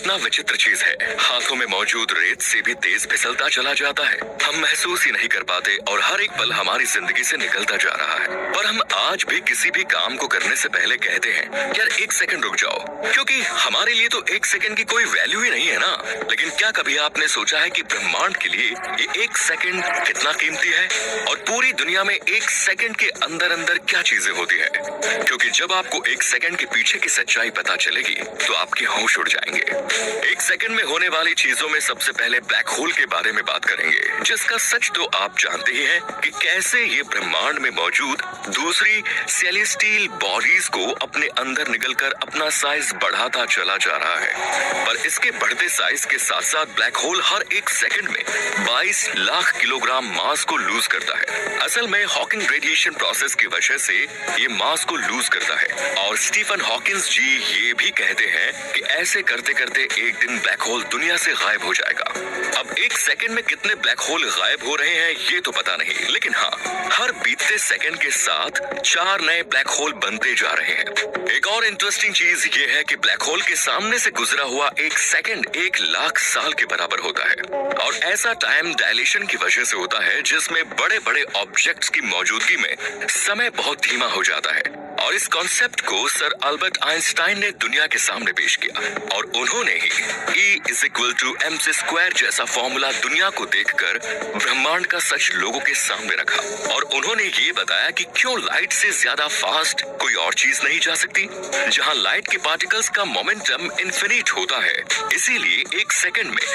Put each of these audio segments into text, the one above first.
कितना विचित्र चीज है, हाथों में मौजूद रेत से भी तेज फिसलता चला जाता है। हम महसूस ही नहीं कर पाते और हर एक पल हमारी जिंदगी से निकलता जा रहा है। पर हम आज भी किसी भी काम को करने से पहले कहते हैं यार एक सेकंड रुक जाओ, क्योंकि हमारे लिए तो एक सेकंड की कोई वैल्यू ही नहीं है ना। लेकिन क्या कभी आपने सोचा है कि ब्रह्मांड के लिए ये एक सेकंड कितना कीमती है और पूरी दुनिया में एक सेकंड के अंदर अंदर क्या चीजें होती है? क्योंकि जब आपको एक सेकंड के पीछे की सच्चाई पता चलेगी तो आपके होश उड़ जाएंगे। एक सेकंड में होने वाली चीजों में सबसे पहले ब्लैक होल के बारे में बात करेंगे, जिसका सच तो आप जानते ही हैं कि कैसे ये ब्रह्मांड में मौजूद दूसरी सेलेस्टियल बॉडीज को अपने अंदर निगलकर अपना साइज बढ़ाता चला जा रहा है। पर इसके बढ़ते साइज के साथ साथ ब्लैक होल हर एक सेकंड में 22 लाख किलोग्राम मास को लूज करता है। असल में हॉकिंग रेडिएशन प्रोसेस की वजह से ये मास को लूज करता है और स्टीफन हॉकिंस जी ये भी कहते हैं कि ऐसे करते करते एक दिन ब्लैक होल दुनिया से गायब हो जाएगा। अब एक सेकंड में कितने ब्लैक होल गायब हो रहे हैं ये तो पता नहीं, लेकिन हाँ, हर बीतते सेकंड के साथ 4 नए ब्लैक होल बनते जा रहे हैं। एक और इंटरेस्टिंग चीज ये है कि ब्लैक होल के सामने से गुजरा हुआ एक सेकंड 1 लाख साल के बराबर होता है और ऐसा टाइम डायलेशन की वजह से होता है जिसमें बड़े बड़े ऑब्जेक्ट्स की मौजूदगी में समय बहुत धीमा हो जाता है। और इस कॉन्सेप्ट को सर अल्बर्ट आइंस्टाइन ने दुनिया के सामने पेश किया और उन्होंने ही E=mc² जैसा फॉर्मूला दुनिया को देखकर ब्रह्मांड का सच लोगों के सामने रखा और उन्होंने ये बताया कि क्यों लाइट से ज्यादा फास्ट कोई और चीज नहीं जा सकती। जहां लाइट के पार्टिकल्स का मोमेंटम इन्फिनिट होता है, इसीलिए एक सेकंड में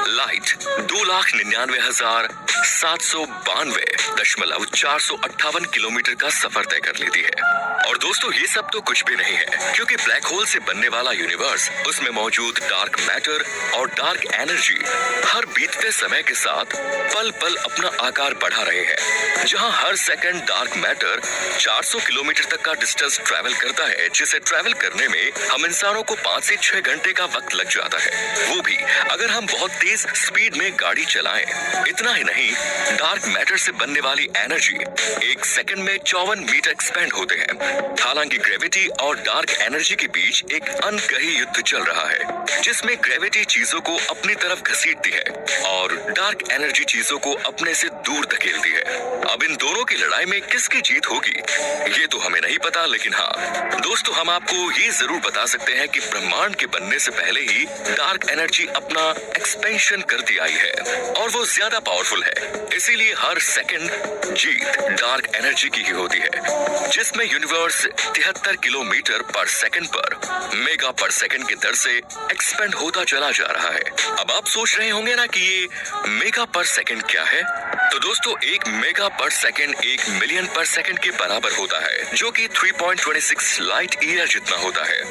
लाइट 2,99,792.458 किलोमीटर का सफर तय कर लेती है। और दोस्तों ये सब तो कुछ भी नहीं है, क्योंकि ब्लैक होल से बनने वाला यूनिवर्स, उसमें मौजूद डार्क मैटर और डार्क एनर्जी हर बीतते समय के साथ पल पल अपना आकार बढ़ा रहे हैं। जहां हर सेकंड डार्क मैटर 400 किलोमीटर तक का डिस्टेंस ट्रैवल करता है, जिसे ट्रैवल करने में हम इंसानों को 5 से 6 घंटे का वक्त लग जाता है, वो भी अगर हम बहुत तेज स्पीड में गाड़ी चलाएं। इतना ही नहीं, डार्क मैटर से बनने वाली एनर्जी एक सेकंड में 54 मीटर एक्सपेंड होते हैं। हालांकि ग्रेविटी और डार्क एनर्जी के बीच एक अनकही युद्ध चल रहा है, जिसमें ग्रेविटी चीजों को अपनी तरफ घसीटती है और डार्क एनर्जी चीजों को अपने से दूर धकेलती है। अब इन दोनों की लड़ाई में किसकी जीत होगी ये तो हमें नहीं पता, लेकिन हाँ दोस्तों, हम आपको ये जरूर बता सकते हैं कि ब्रह्मांड के बनने से पहले ही डार्क एनर्जी अपना एक्सपेंशन करती आई है और वो ज्यादा पावरफुल है। इसीलिए हर सेकंड जीत डार्क एनर्जी की ही होती है, जिसमें यूनिवर्स 73 किलोमीटर पर सेकंड पर मेगा पर सेकंड की दर से एक्सपेंड होता चला जा रहा है। अब आप सोच रहे होंगे ना कि ये मेगा पर सेकंड क्या है? तो दोस्तों, 1 मेगा पर सेकंड 1 मिलियन पर सेकंड के बराबर होता है, जो कि 3.26 लाइट ईयर जितना होता है।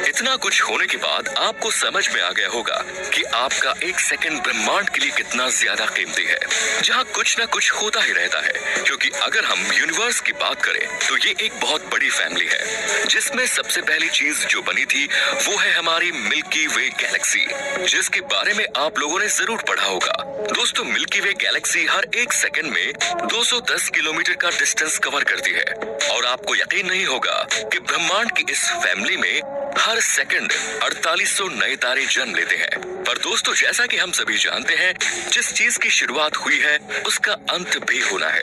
इतना कुछ होने के बाद आपको समझ में आ गया होगा कि आपका एक सेकंड ब्रह्मांड के लिए कितना ज्यादा कीमती है, जहां कुछ ना कुछ होता ही रहता है। क्योंकि अगर हम यूनिवर्स की बात करें तो ये एक बहुत बड़ी फैमिली है, जिसमें सबसे पहली चीज जो बनी थी वो है हमारी मिल्की वे गैलेक्सी, जिसके बारे में आप लोगों ने जरूर पढ़ा होगा। दोस्तों, मिल्की वे गैलेक्सी हर एक सेकंड में 210 किलोमीटर का डिस्टेंस कवर करती है और आपको यकीन नहीं होगा कि ब्रह्मांड की इस फैमिली में हर सेकंड 4800 नए तारे जन्म लेते हैं। पर दोस्तों, जैसा कि हम सभी जानते हैं, जिस चीज की शुरुआत हुई है उसका अंत भी होना है।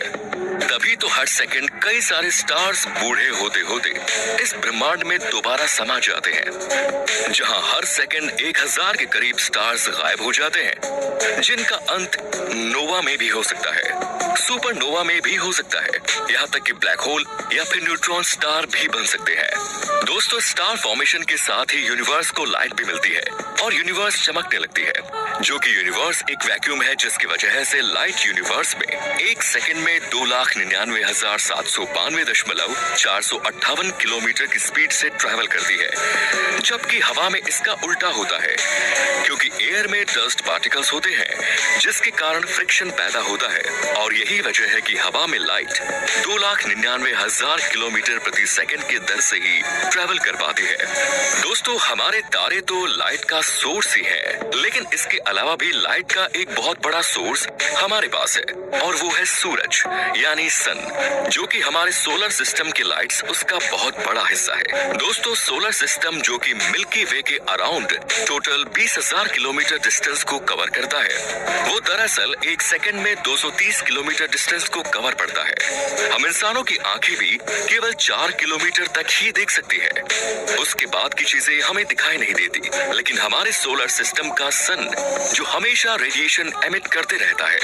तभी तो हर सेकंड कई सारे स्टार्स बूढ़े होते होते इस ब्रह्मांड में दोबारा समा जाते हैं, जहां हर सेकंड 1000 के करीब स्टार्स गायब हो जाते हैं, जिनका अंत नोवा में भी हो सकता है, सुपरनोवा में भी हो सकता है, यहाँ तक कि ब्लैक होल या फिर न्यूट्रॉन स्टार भी बन सकते हैं। दोस्तों, स्टार फॉर्मेशन के साथ ही यूनिवर्स को लाइट भी मिलती है और यूनिवर्स चमकने लगती है, जो कि यूनिवर्स एक वैक्यूम है, जिसकी वजह से लाइट यूनिवर्स में एक सेकंड में 2,99,792.458 किलोमीटर की स्पीड से ट्रैवल करती है, जबकि हवा में इसका उल्टा होता है, क्योंकि एयर में डस्ट पार्टिकल्स होते हैं, जिसके कारण फ्रिक्शन पैदा होता है और यही वजह है कि हवा में लाइट 2,99,000 किलोमीटर प्रति सेकंड के दर से ही ट्रैवल कर पाती है। दोस्तों, हमारे तारे तो लाइट का सोर्स ही है, लेकिन इसके अलावा भी लाइट का एक बहुत बड़ा सोर्स हमारे पास है और वो है सूरज यानी सन, जो कि हमारे सोलर सिस्टम की लाइट्स उसका बहुत बड़ा हिस्सा है। दोस्तों, सोलर सिस्टम जो कि मिल्की वे के अराउंड टोटल 20,000 किलोमीटर डिस्टेंस को कवर करता है, वो दरअसल एक सेकंड में 230 किलोमीटर डिस्टेंस को कवर करता है। हम इंसानों की आंखें भी केवल 4 किलोमीटर तक ही देख सकती है, उसके बाद की चीजें हमें दिखाई नहीं देती। लेकिन हमारे सोलर सिस्टम का सन जो हमेशा रेडिएशन एमिट करते रहता है,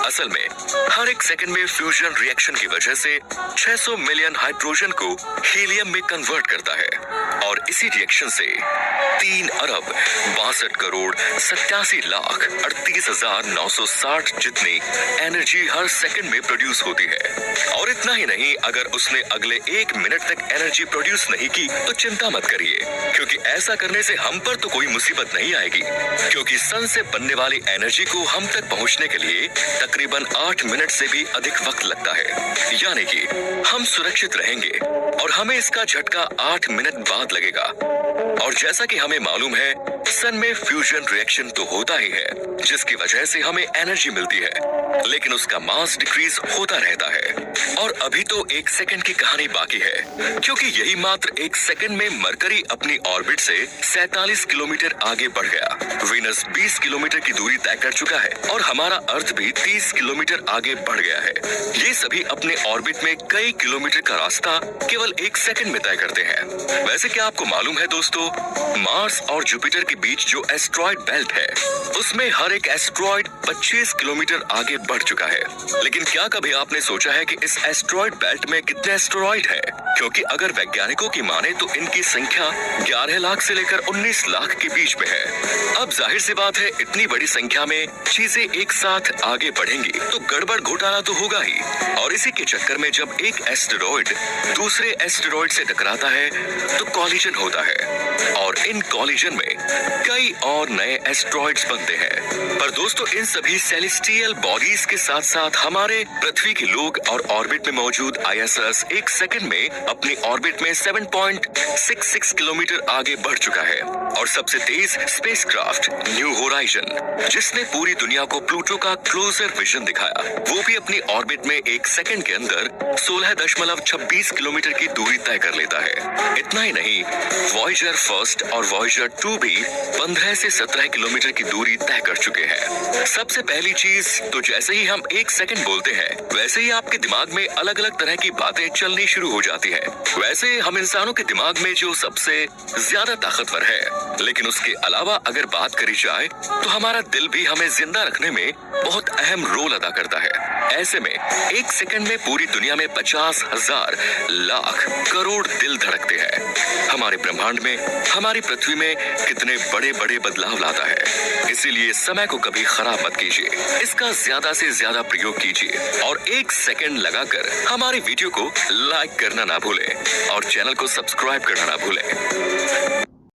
असल में हर एक सेकंड में फ्यूजन रिएक्शन की वजह से 600 मिलियन हाइड्रोजन को हीलियम में कन्वर्ट करता है और इसी रिएक्शन से 3 अरब 62 करोड़ 87 लाख 38,960 जितनी एनर्जी हर सेकंड में प्रोड्यूस होती है। और इतना ही नहीं, अगर उसने अगले 1 मिनट तक एनर्जी प्रोड्यूस नहीं की तो चिंता मत करिए, क्योंकि ऐसा करने से हम पर तो कोई मुसीबत नहीं आएगी, क्योंकि सन से बनने वाली एनर्जी को हम तक पहुंचने के लिए तकरीबन 8 मिनट से भी अधिक वक्त लगता है। यानी कि हम सुरक्षित रहेंगे और हमें इसका झटका 8 मिनट बाद लगेगा। और जैसा कि हमें मालूम है, सन में फ्यूजन रिएक्शन तो होता ही है, जिसकी वजह से हमें एनर्जी मिलती है, लेकिन उसका मास डिक्रीज होता रहता है। और अभी तो 1 सेकंड की कहानी बाकी है, क्योंकि यही मात्र 1 सेकंड में मरकरी अपनी ऑर्बिट से 47 किलोमीटर आगे बढ़ गया, वीनस 20 किलोमीटर की दूरी तय कर चुका है और हमारा अर्थ भी 30 किलोमीटर आगे बढ़ गया है। ये सभी अपने ऑर्बिट में कई किलोमीटर का रास्ता केवल 1 सेकंड में तय करते हैं। वैसे क्या आपको मालूम है दोस्तों, मार्स और जुपिटर के बीच जो एस्ट्रॉइड बेल्ट है, उसमें हर एक एस्ट्रॉइड 25 किलोमीटर आगे बढ़ चुका है। लेकिन क्या कभी आपने सोचा है कि इस एस्ट्रॉइड बेल्ट में कितने एस्ट्रॉइड है? क्योंकि अगर वैज्ञानिकों की माने तो इनकी संख्या 11 लाख से लेकर 19 लाख के बीच में है। अब जाहिर सी बात है, इतनी बड़ी संख्या में चीजें एक साथ आगे बढ़ेंगी तो गड़बड़ घोटाला तो होगा ही। और इसी के चक्कर में जब एक एस्टेरॉइड दूसरे एस्टेरॉइड से टकराता है तो कॉलिजन होता है और इन कॉलिजन में कई और नए एस्ट्रॉइड्स बनते हैं। पर दोस्तों, इन सभी सेलेस्टियल बॉडीज के साथ साथ हमारे पृथ्वी के लोग और ऑर्बिट में मौजूद ISS 1 सेकंड में अपनी ऑर्बिट में 7.66 किलोमीटर आगे बढ़ चुका है। और सबसे तेज स्पेसक्राफ्ट न्यू होराइजन, जिसने पूरी दुनिया को प्लूटो का क्लोजर विजन दिखाया, वो भी अपनी ऑर्बिट में 1 सेकंड के अंदर 16.26 किलोमीटर की दूरी तय कर लेता है। इतना ही नहीं, वॉयेजर फर्स्ट और वॉयेजर 2 भी 15 से 17 किलोमीटर की दूरी तय कर चुके हैं। सबसे पहली चीज तो जैसे ही हम 1 सेकंड बोलते हैं, वैसे ही आपके दिमाग में अलग अलग तरह की बातें चलनी शुरू हो जाती है। वैसे हम इंसानों के दिमाग में जो सबसे ज्यादा ताकतवर है, लेकिन उसके अलावा अगर बात करी जाए तो हमारा दिल भी हमें जिंदा रखने में बहुत अहम रोल अदा करता है। ऐसे में 1 सेकंड में पूरी दुनिया में 50,000 लाख करोड़ दिल धड़कते हैं। हमारे ब्रह्मांड में, हमारी पृथ्वी में कितने बड़े बड़े बदलाव लाता है। इसीलिए समय को कभी खराब मत कीजिए, इसका ज्यादा से ज्यादा प्रयोग कीजिए और 1 सेकंड लगाकर हमारी वीडियो को लाइक करना ना भूलें और चैनल को सब्सक्राइब करना ना भूलें।